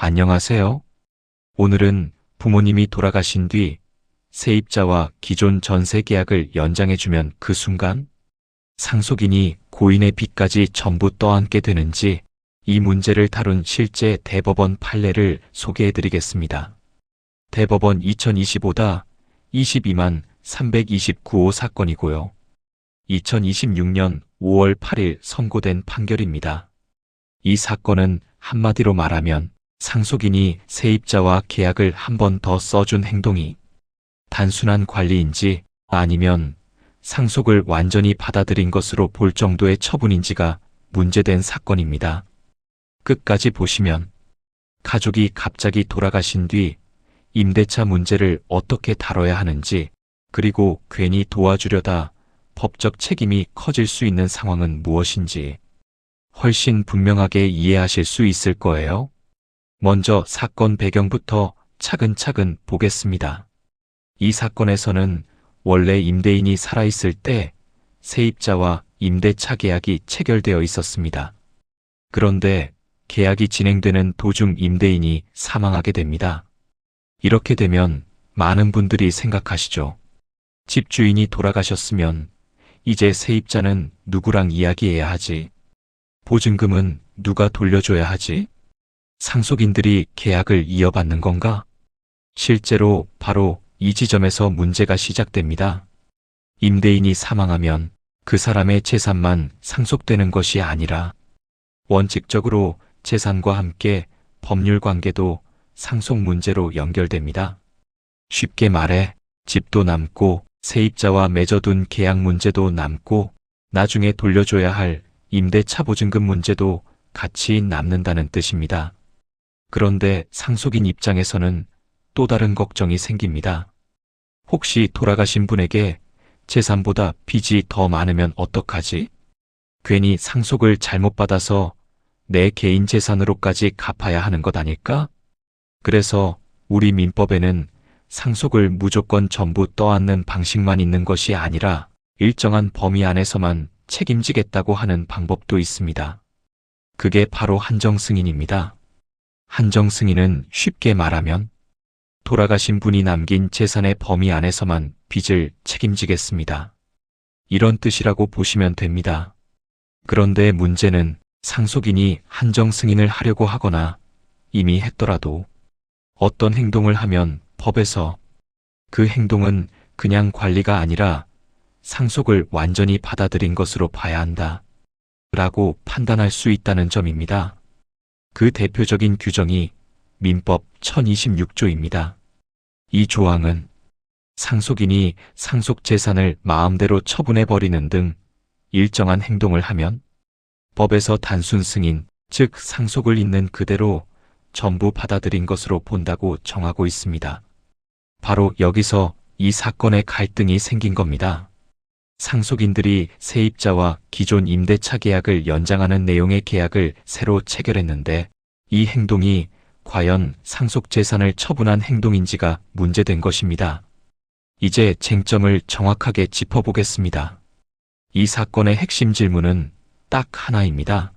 안녕하세요. 오늘은 부모님이 돌아가신 뒤 세입자와 기존 전세 계약을 연장해주면 그 순간 상속인이 고인의 빚까지 전부 떠안게 되는지 이 문제를 다룬 실제 대법원 판례를 소개해드리겠습니다. 대법원 2025-22만 329호 사건이고요. 2026년 5월 8일 선고된 판결입니다. 이 사건은 한마디로 말하면 상속인이 세입자와 계약을 한 번 더 써준 행동이 단순한 관리인지 아니면 상속을 완전히 받아들인 것으로 볼 정도의 처분인지가 문제된 사건입니다. 끝까지 보시면 가족이 갑자기 돌아가신 뒤 임대차 문제를 어떻게 다뤄야 하는지, 그리고 괜히 도와주려다 법적 책임이 커질 수 있는 상황은 무엇인지 훨씬 분명하게 이해하실 수 있을 거예요. 먼저 사건 배경부터 차근차근 보겠습니다. 이 사건에서는 원래 임대인이 살아있을 때 세입자와 임대차 계약이 체결되어 있었습니다. 그런데 계약이 진행되는 도중 임대인이 사망하게 됩니다. 이렇게 되면 많은 분들이 생각하시죠. 집주인이 돌아가셨으면 이제 세입자는 누구랑 이야기해야 하지? 보증금은 누가 돌려줘야 하지? 상속인들이 계약을 이어받는 건가? 실제로 바로 이 지점에서 문제가 시작됩니다. 임대인이 사망하면 그 사람의 재산만 상속되는 것이 아니라 원칙적으로 재산과 함께 법률 관계도 상속 문제로 연결됩니다. 쉽게 말해 집도 남고 세입자와 맺어둔 계약 문제도 남고 나중에 돌려줘야 할 임대차 보증금 문제도 같이 남는다는 뜻입니다. 그런데 상속인 입장에서는 또 다른 걱정이 생깁니다. 혹시 돌아가신 분에게 재산보다 빚이 더 많으면 어떡하지? 괜히 상속을 잘못 받아서 내 개인 재산으로까지 갚아야 하는 것 아닐까? 그래서 우리 민법에는 상속을 무조건 전부 떠안는 방식만 있는 것이 아니라 일정한 범위 안에서만 책임지겠다고 하는 방법도 있습니다. 그게 바로 한정승인입니다. 한정승인은 쉽게 말하면 돌아가신 분이 남긴 재산의 범위 안에서만 빚을 책임지겠습니다. 이런 뜻이라고 보시면 됩니다. 그런데 문제는 상속인이 한정승인을 하려고 하거나 이미 했더라도 어떤 행동을 하면 법에서 그 행동은 그냥 관리가 아니라 상속을 완전히 받아들인 것으로 봐야 한다 라고 판단할 수 있다는 점입니다. 그 대표적인 규정이 민법 1026조입니다. 이 조항은 상속인이 상속재산을 마음대로 처분해버리는 등 일정한 행동을 하면 법에서 단순 승인, 즉 상속을 있는 그대로 전부 받아들인 것으로 본다고 정하고 있습니다. 바로 여기서 이 사건의 갈등이 생긴 겁니다. 상속인들이 세입자와 기존 임대차 계약을 연장하는 내용의 계약을 새로 체결했는데 이 행동이 과연 상속재산을 처분한 행동인지가 문제된 것입니다. 이제 쟁점을 정확하게 짚어보겠습니다. 이 사건의 핵심 질문은 딱 하나입니다.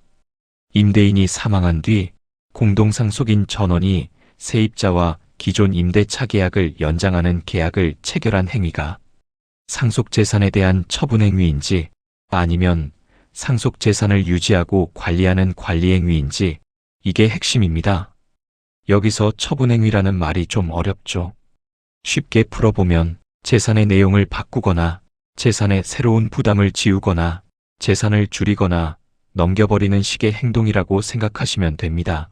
임대인이 사망한 뒤 공동상속인 전원이 세입자와 기존 임대차 계약을 연장하는 계약을 체결한 행위가 상속재산에 대한 처분 행위인지 아니면 상속재산을 유지하고 관리하는 관리 행위인지 이게 핵심입니다. 여기서 처분 행위라는 말이 좀 어렵죠. 쉽게 풀어보면 재산의 내용을 바꾸거나 재산에 새로운 부담을 지우거나 재산을 줄이거나 넘겨버리는 식의 행동이라고 생각하시면 됩니다.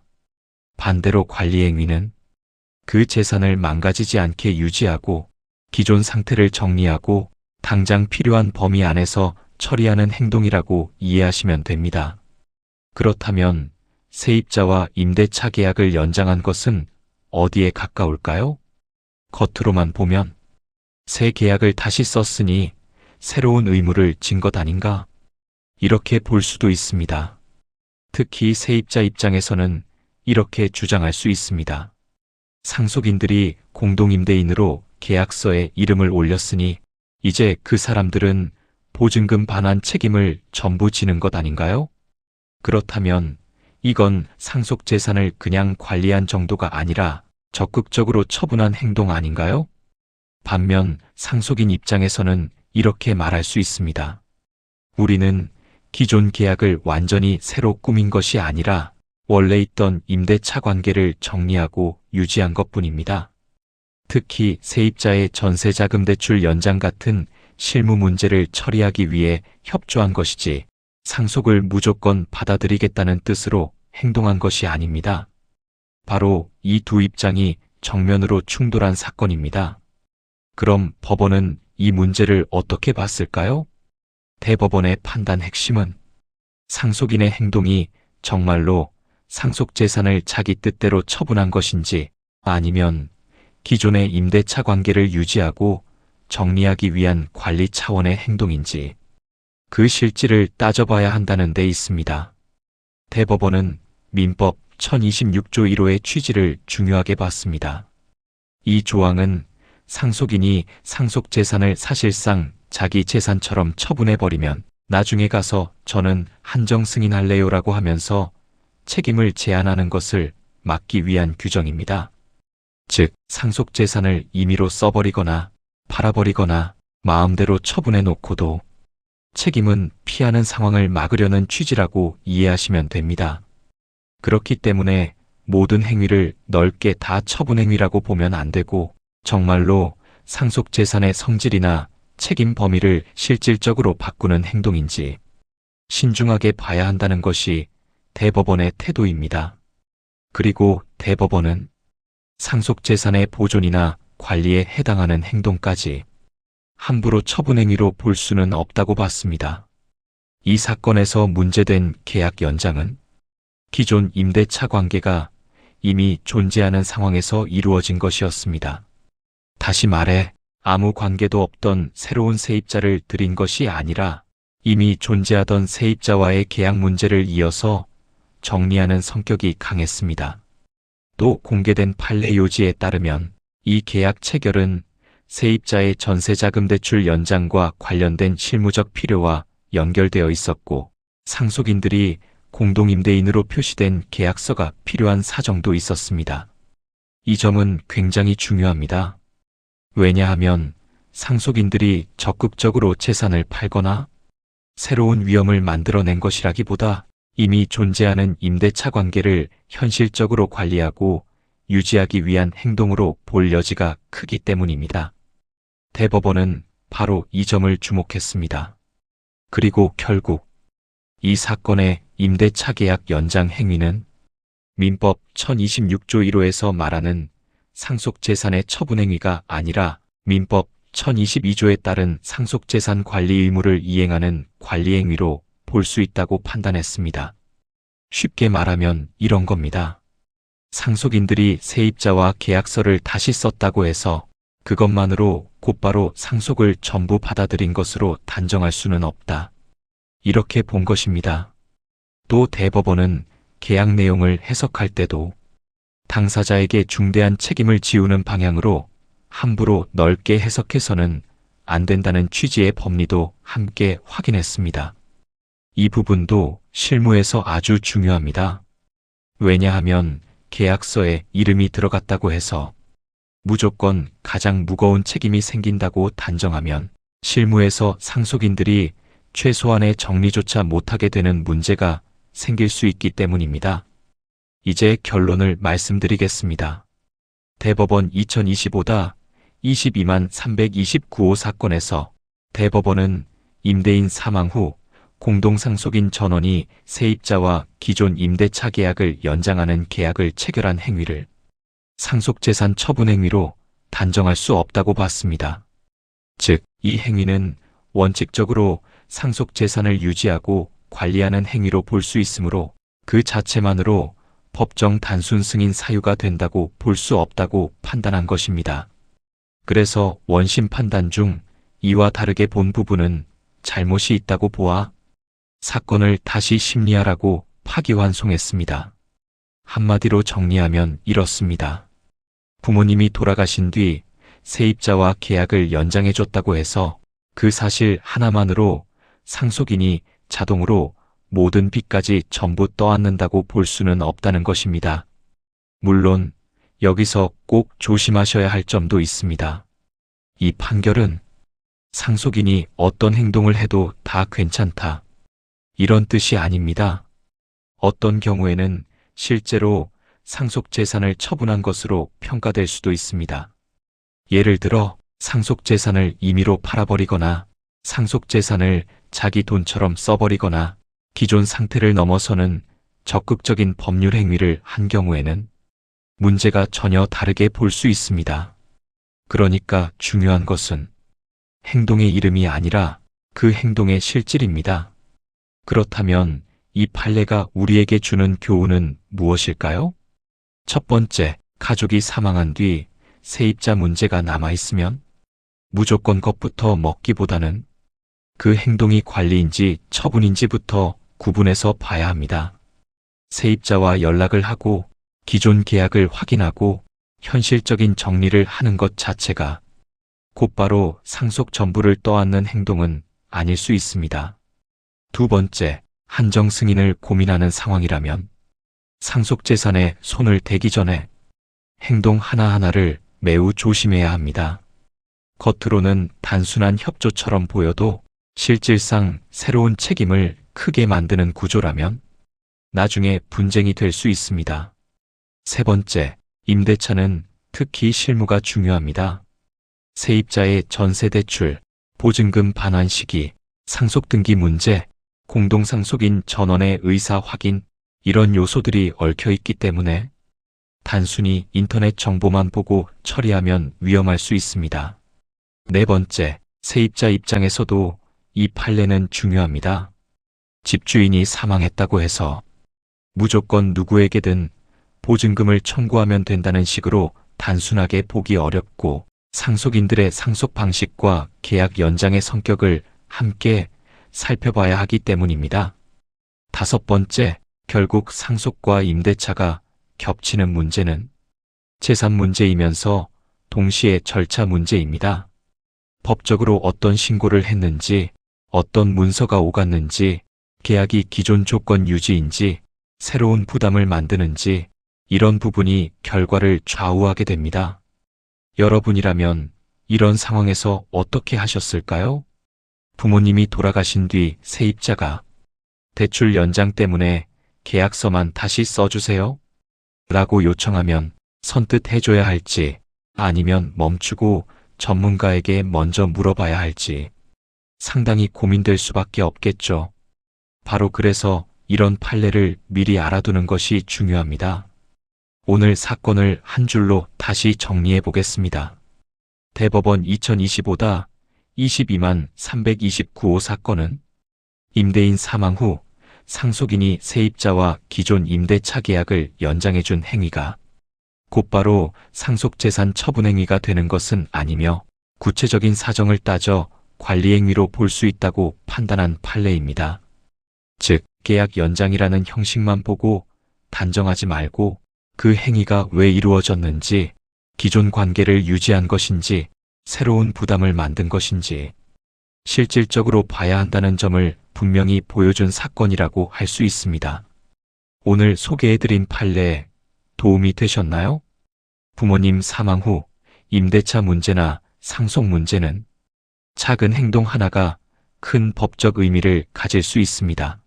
반대로 관리 행위는 그 재산을 망가지지 않게 유지하고 기존 상태를 정리하고 당장 필요한 범위 안에서 처리하는 행동이라고 이해하시면 됩니다. 그렇다면 세입자와 임대차 계약을 연장한 것은 어디에 가까울까요? 겉으로만 보면 새 계약을 다시 썼으니 새로운 의무를 진 것 아닌가? 이렇게 볼 수도 있습니다. 특히 세입자 입장에서는 이렇게 주장할 수 있습니다. 상속인들이 공동임대인으로 계약서에 이름을 올렸으니 이제 그 사람들은 보증금 반환 책임을 전부 지는 것 아닌가요? 그렇다면 이건 상속재산을 그냥 관리한 정도가 아니라 적극적으로 처분한 행동 아닌가요? 반면 상속인 입장에서는 이렇게 말할 수 있습니다. 우리는 기존 계약을 완전히 새로 꾸민 것이 아니라 원래 있던 임대차 관계를 정리하고 유지한 것뿐입니다. 특히 세입자의 전세자금 대출 연장 같은 실무 문제를 처리하기 위해 협조한 것이지 상속을 무조건 받아들이겠다는 뜻으로 행동한 것이 아닙니다. 바로 이 두 입장이 정면으로 충돌한 사건입니다. 그럼 법원은 이 문제를 어떻게 봤을까요? 대법원의 판단 핵심은 상속인의 행동이 정말로 상속재산을 자기 뜻대로 처분한 것인지 아니면 기존의 임대차 관계를 유지하고 정리하기 위한 관리 차원의 행동인지 그 실질을 따져봐야 한다는 데 있습니다. 대법원은 민법 1026조 1호의 취지를 중요하게 봤습니다. 이 조항은 상속인이 상속재산을 사실상 자기 재산처럼 처분해버리면 나중에 가서 저는 한정 승인할래요라고 하면서 책임을 제한하는 것을 막기 위한 규정입니다. 즉, 상속재산을 임의로 써버리거나 팔아버리거나 마음대로 처분해놓고도 책임은 피하는 상황을 막으려는 취지라고 이해하시면 됩니다. 그렇기 때문에 모든 행위를 넓게 다 처분행위라고 보면 안 되고 정말로 상속재산의 성질이나 책임 범위를 실질적으로 바꾸는 행동인지 신중하게 봐야 한다는 것이 대법원의 태도입니다. 그리고 대법원은 상속재산의 보존이나 관리에 해당하는 행동까지 함부로 처분행위로 볼 수는 없다고 봤습니다. 이 사건에서 문제된 계약 연장은 기존 임대차 관계가 이미 존재하는 상황에서 이루어진 것이었습니다. 다시 말해 아무 관계도 없던 새로운 세입자를 들인 것이 아니라 이미 존재하던 세입자와의 계약 문제를 이어서 정리하는 성격이 강했습니다. 또 공개된 판례 요지에 따르면 이 계약 체결은 세입자의 전세자금 대출 연장과 관련된 실무적 필요와 연결되어 있었고 상속인들이 공동임대인으로 표시된 계약서가 필요한 사정도 있었습니다. 이 점은 굉장히 중요합니다. 왜냐하면 상속인들이 적극적으로 재산을 팔거나 새로운 위험을 만들어낸 것이라기보다 이미 존재하는 임대차 관계를 현실적으로 관리하고 유지하기 위한 행동으로 볼 여지가 크기 때문입니다. 대법원은 바로 이 점을 주목했습니다. 그리고 결국 이 사건의 임대차 계약 연장 행위는 민법 1026조 1호에서 말하는 상속재산의 처분행위가 아니라 민법 1022조에 따른 상속재산 관리 의무를 이행하는 관리행위로 볼 수 있다고 판단했습니다. 쉽게 말하면 이런 겁니다. 상속인들이 세입자와 계약서를 다시 썼다고 해서 그것만으로 곧바로 상속을 전부 받아들인 것으로 단정할 수는 없다. 이렇게 본 것입니다. 또 대법원은 계약 내용을 해석할 때도 당사자에게 중대한 책임을 지우는 방향으로 함부로 넓게 해석해서는 안 된다는 취지의 법리도 함께 확인했습니다. 이 부분도 실무에서 아주 중요합니다. 왜냐하면 계약서에 이름이 들어갔다고 해서 무조건 가장 무거운 책임이 생긴다고 단정하면 실무에서 상속인들이 최소한의 정리조차 못하게 되는 문제가 생길 수 있기 때문입니다. 이제 결론을 말씀드리겠습니다. 대법원 2025-22만 329호 사건에서 대법원은 임대인 사망 후 공동상속인 전원이 세입자와 기존 임대차 계약을 연장하는 계약을 체결한 행위를 상속재산 처분 행위로 단정할 수 없다고 봤습니다. 즉, 이 행위는 원칙적으로 상속재산을 유지하고 관리하는 행위로 볼 수 있으므로 그 자체만으로 법정 단순 승인 사유가 된다고 볼 수 없다고 판단한 것입니다. 그래서 원심 판단 중 이와 다르게 본 부분은 잘못이 있다고 보아 사건을 다시 심리하라고 파기환송했습니다. 한마디로 정리하면 이렇습니다. 부모님이 돌아가신 뒤 세입자와 계약을 연장해줬다고 해서 그 사실 하나만으로 상속인이 자동으로 모든 빚까지 전부 떠안는다고 볼 수는 없다는 것입니다. 물론 여기서 꼭 조심하셔야 할 점도 있습니다. 이 판결은 상속인이 어떤 행동을 해도 다 괜찮다, 이런 뜻이 아닙니다. 어떤 경우에는 실제로 상속재산을 처분한 것으로 평가될 수도 있습니다. 예를 들어 상속재산을 임의로 팔아버리거나 상속재산을 자기 돈처럼 써버리거나 기존 상태를 넘어서는 적극적인 법률 행위를 한 경우에는 문제가 전혀 다르게 볼 수 있습니다. 그러니까 중요한 것은 행동의 이름이 아니라 그 행동의 실질입니다. 그렇다면 이 판례가 우리에게 주는 교훈은 무엇일까요? 첫 번째, 가족이 사망한 뒤 세입자 문제가 남아있으면 무조건 것부터 먹기보다는 그 행동이 관리인지 처분인지부터 구분해서 봐야 합니다. 세입자와 연락을 하고 기존 계약을 확인하고 현실적인 정리를 하는 것 자체가 곧바로 상속 전부를 떠안는 행동은 아닐 수 있습니다. 두 번째, 한정 승인을 고민하는 상황이라면 상속재산에 손을 대기 전에 행동 하나하나를 매우 조심해야 합니다. 겉으로는 단순한 협조처럼 보여도 실질상 새로운 책임을 크게 만드는 구조라면 나중에 분쟁이 될 수 있습니다. 세 번째, 임대차는 특히 실무가 중요합니다. 세입자의 전세대출, 보증금 반환 시기, 상속등기 문제, 공동상속인 전원의 의사 확인, 이런 요소들이 얽혀있기 때문에 단순히 인터넷 정보만 보고 처리하면 위험할 수 있습니다. 네 번째, 세입자 입장에서도 이 판례는 중요합니다. 집주인이 사망했다고 해서 무조건 누구에게든 보증금을 청구하면 된다는 식으로 단순하게 보기 어렵고 상속인들의 상속 방식과 계약 연장의 성격을 함께 살펴봐야 하기 때문입니다. 다섯 번째, 결국 상속과 임대차가 겹치는 문제는 재산 문제이면서 동시에 절차 문제입니다. 법적으로 어떤 신고를 했는지, 어떤 문서가 오갔는지, 계약이 기존 조건 유지인지, 새로운 부담을 만드는지, 이런 부분이 결과를 좌우하게 됩니다. 여러분이라면 이런 상황에서 어떻게 하셨을까요? 부모님이 돌아가신 뒤 세입자가 대출 연장 때문에 계약서만 다시 써주세요 라고 요청하면 선뜻 해줘야 할지 아니면 멈추고 전문가에게 먼저 물어봐야 할지 상당히 고민될 수밖에 없겠죠. 바로 그래서 이런 판례를 미리 알아두는 것이 중요합니다. 오늘 사건을 한 줄로 다시 정리해 보겠습니다. 대법원 2025-22만 329호 사건은 임대인 사망 후 상속인이 세입자와 기존 임대차 계약을 연장해준 행위가 곧바로 상속재산 처분 행위가 되는 것은 아니며 구체적인 사정을 따져 관리 행위로 볼 수 있다고 판단한 판례입니다. 즉, 계약 연장이라는 형식만 보고 단정하지 말고 그 행위가 왜 이루어졌는지, 기존 관계를 유지한 것인지, 새로운 부담을 만든 것인지 실질적으로 봐야 한다는 점을 분명히 보여준 사건이라고 할 수 있습니다. 오늘 소개해드린 판례에 도움이 되셨나요? 부모님 사망 후 임대차 문제나 상속 문제는 작은 행동 하나가 큰 법적 의미를 가질 수 있습니다.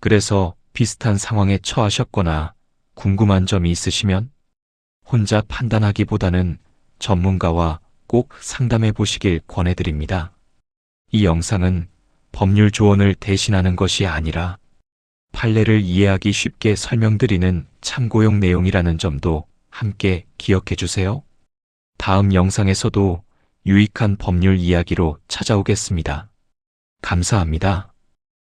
그래서 비슷한 상황에 처하셨거나 궁금한 점이 있으시면 혼자 판단하기보다는 전문가와 꼭 상담해 보시길 권해드립니다. 이 영상은 법률 조언을 대신하는 것이 아니라 판례를 이해하기 쉽게 설명드리는 참고용 내용이라는 점도 함께 기억해 주세요. 다음 영상에서도 유익한 법률 이야기로 찾아오겠습니다. 감사합니다.